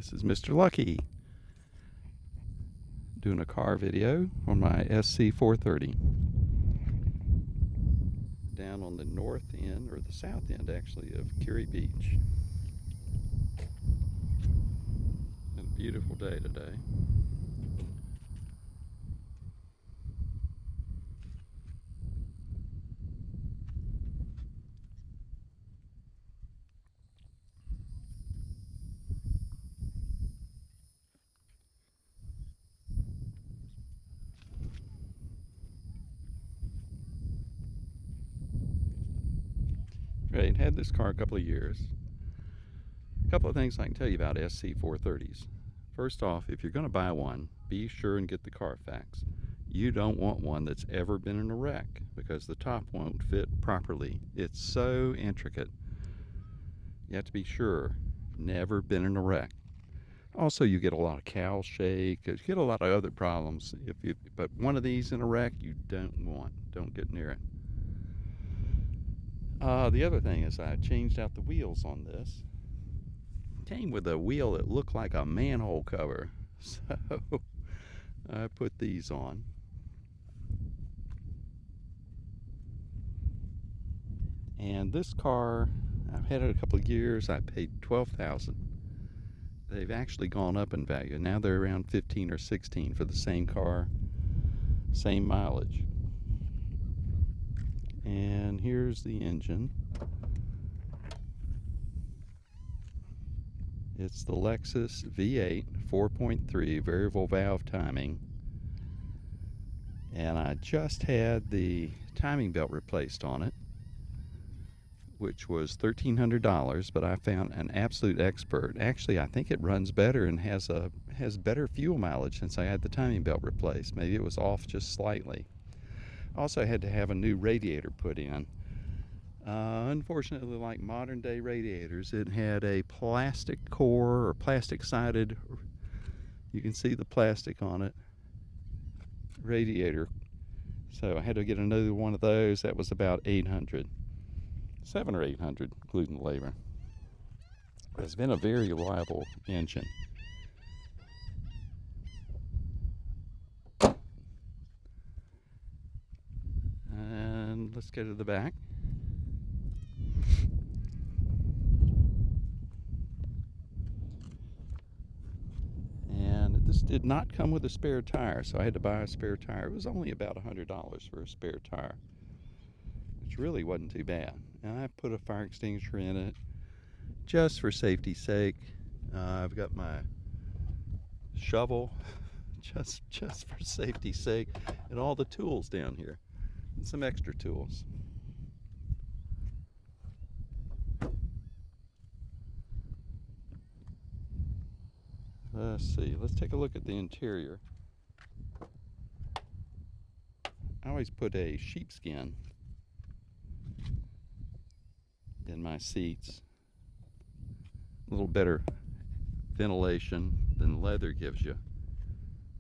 This is Mr. Lucky doing a car video on my SC430 down on the north end, or the south end actually, of Curie Beach. A beautiful day today. Right, had this car a couple of years. A couple of things I can tell you about SC430s. First off, if you're going to buy one, be sure and get the Carfax. You don't want one that's ever been in a wreck, because the top won't fit properly. It's so intricate. You have to be sure. Never been in a wreck. Also, you get a lot of cowl shake. You get a lot of other problems. But one of these in a wreck, you don't want. Don't get near it. The other thing is I changed out the wheels on this. Came with a wheel that looked like a manhole cover, so I put these on. And this car, I've had it a couple of years. I paid $12,000. They've actually gone up in value. Now they're around 15 or 16 for the same car, same mileage. And here's the engine. It's the LEXUS V8 4.3 variable valve timing. And I just had the timing belt replaced on it, which was $1,300, but I found an absolute expert. Actually, I think it runs better and has better fuel mileage since I had the timing belt replaced. Maybe it was off just slightly. Also had to have a new radiator put in. Unfortunately, like modern day radiators, it had a plastic core, or plastic sided, you can see the plastic on it, radiator. So I had to get another one of those. That was about $800, $700 or $800, including labor. It's been a very reliable engine. And let's go to the back. And this did not come with a spare tire, so I had to buy a spare tire. It was only about $100 for a spare tire, which really wasn't too bad. And I put a fire extinguisher in it just for safety's sake. I've got my shovel just for safety's sake, and all the tools down here, and some extra tools. Let's see, let's take a look at the interior. I always put a sheepskin in my seats. A little better ventilation than leather gives you.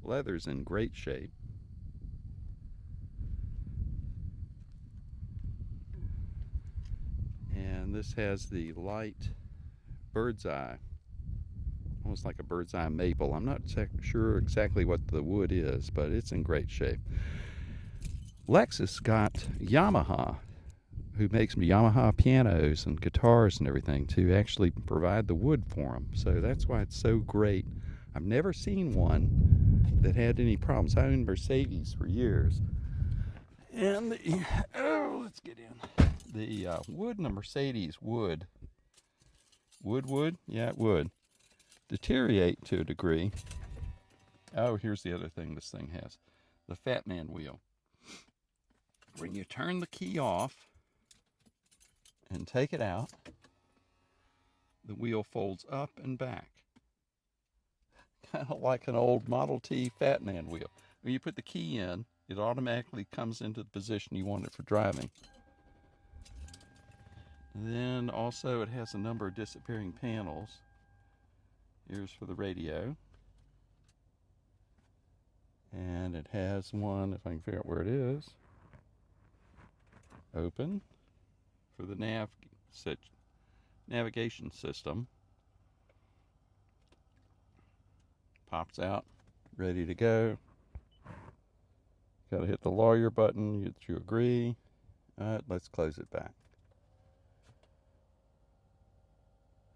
Leather's in great shape. And this has the light bird's eye, almost like a bird's eye maple. I'm not sure exactly what the wood is, but it's in great shape. LEXUS got Yamaha, who makes Yamaha pianos and guitars and everything, to actually provide the wood for them. So that's why it's so great. I've never seen one that had any problems. I owned Mercedes for years. And let's get in. The wood in the Mercedes would deteriorate to a degree. Oh, here's the other thing this thing has. The Fat Man wheel. When you turn the key off and take it out, the wheel folds up and back. Kind of like an old Model T Fat Man wheel. When you put the key in, it automatically comes into the position you want it for driving. Then also it has a number of disappearing panels. Here's for the radio. And it has one, if I can figure out where it is, open for the navigation system. Pops out, ready to go. Got to hit the lawyer button that you agree. All right, let's close it back.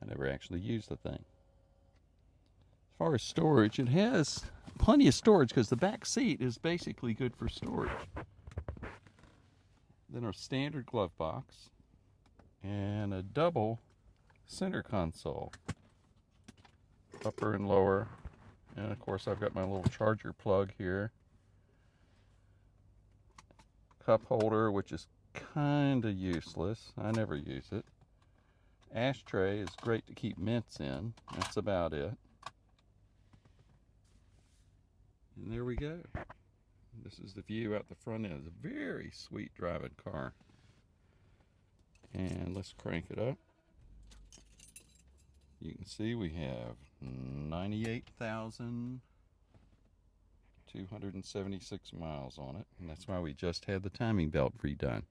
I never actually used the thing. As far as storage, it has plenty of storage because the back seat is basically good for storage. Then our standard glove box and a double center console, upper and lower. And of course I've got my little charger plug here. Cup holder, which is kind of useless. I never use it. Ashtray is great to keep mints in. That's about it. And there we go. This is the view out the front end. It's a very sweet driving car. And let's crank it up. You can see we have 98,276 miles on it. And that's why we just had the timing belt redone.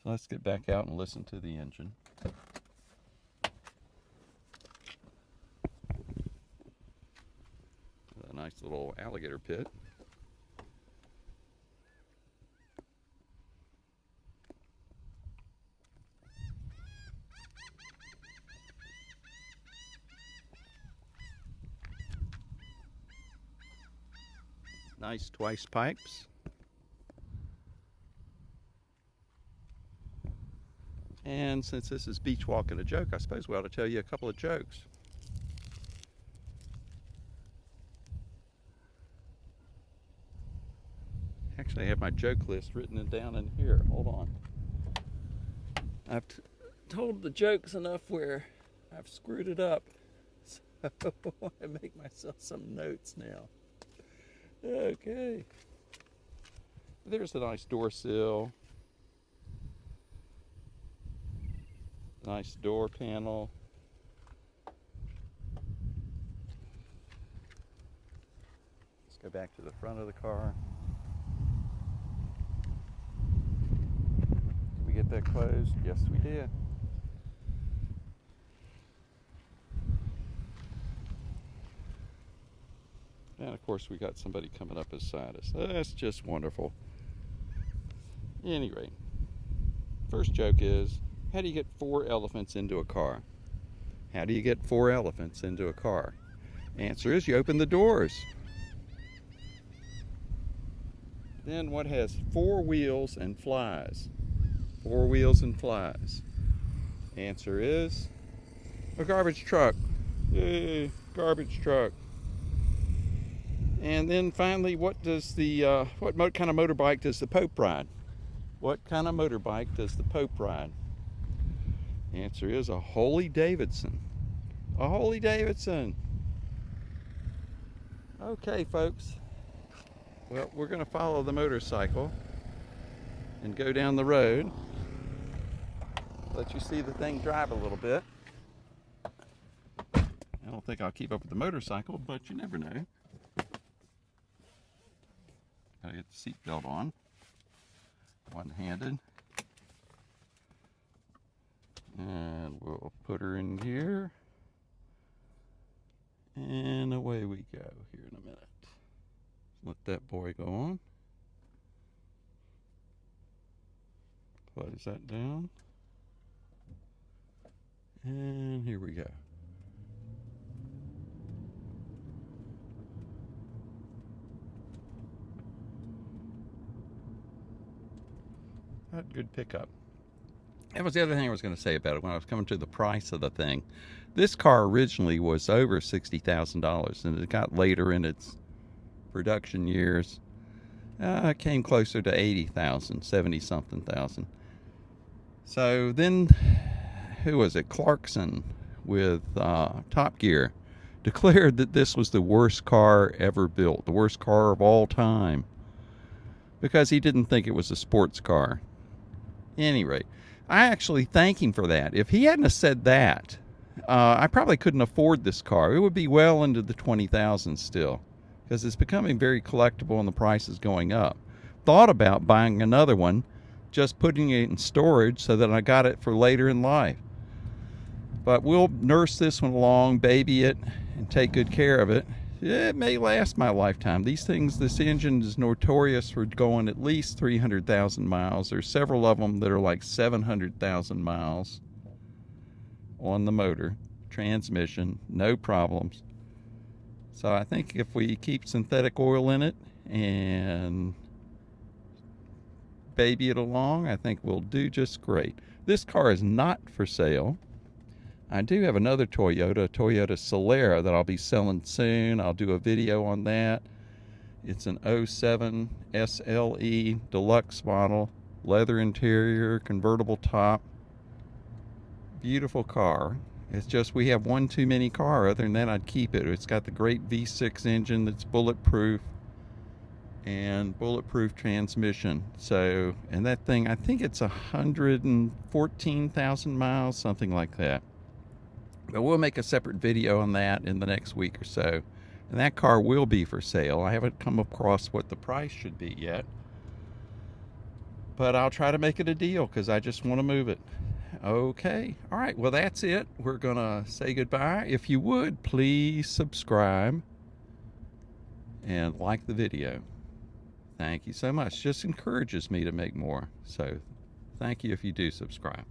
So let's get back out and listen to the engine. A nice little alligator pit. Nice twice pipes. And since this is Beach Walk and a Joke, I suppose we ought to tell you a couple of jokes. Actually, I have my joke list written down in here. Hold on. I've told the jokes enough where I've screwed it up. So I make myself some notes now. Okay. There's a nice door sill. Nice door panel. Let's go back to the front of the car. Did we get that closed? Yes, we did. And of course we got somebody coming up beside us. That's just wonderful. At any rate, first joke is, how do you get 4 elephants into a car? How do you get 4 elephants into a car? Answer is, you open the doors. Then what has 4 wheels and flies? 4 wheels and flies. Answer is, a garbage truck. Yay, garbage truck. And then finally, what does the what kind of motorbike does the Pope ride? What kind of motorbike does the Pope ride? Answer is a Harley Davidson. A Harley Davidson. Okay, folks. Well, we're going to follow the motorcycle and go down the road. Let you see the thing drive a little bit. I don't think I'll keep up with the motorcycle, but you never know. Gotta get the seatbelt on, one-handed, and we'll put her in here, and away we go here in a minute. Let that boy go on. Close that down, and here we go. Good pickup. That was the other thing I was going to say about it when I was coming to the price of the thing. This car originally was over $60,000, and it got later in its production years. It came closer to 80,000, 70-something thousand. So then, who was it? Clarkson with Top Gear declared that this was the worst car ever built, the worst car of all time, because he didn't think it was a sports car. At any rate, I actually thank him for that. If he hadn't have said that, I probably couldn't afford this car. It would be well into the 20,000s still, because it's becoming very collectible and the price is going up. Thought about buying another one, just putting it in storage so that I got it for later in life. But we'll nurse this one along, baby it, and take good care of it. It may last my lifetime. These things, this engine is notorious for going at least 300,000 miles. There's several of them that are like 700,000 miles on the motor. Transmission, no problems. So I think if we keep synthetic oil in it and baby it along, I think we'll do just great. This car is not for sale. I do have another Toyota Solara, that I'll be selling soon. I'll do a video on that. It's an 07 SLE deluxe model, leather interior, convertible top. Beautiful car. It's just we have one too many car. Other than that, I'd keep it. It's got the great V6 engine that's bulletproof and bulletproof transmission. So, and that thing, I think it's 114,000 miles, something like that. But we'll make a separate video on that in the next week or so. And that car will be for sale. I haven't come across what the price should be yet. But I'll try to make it a deal because I just want to move it. Okay. All right. Well, that's it. We're going to say goodbye. If you would, please subscribe and like the video. Thank you so much. Just encourages me to make more. So thank you if you do subscribe.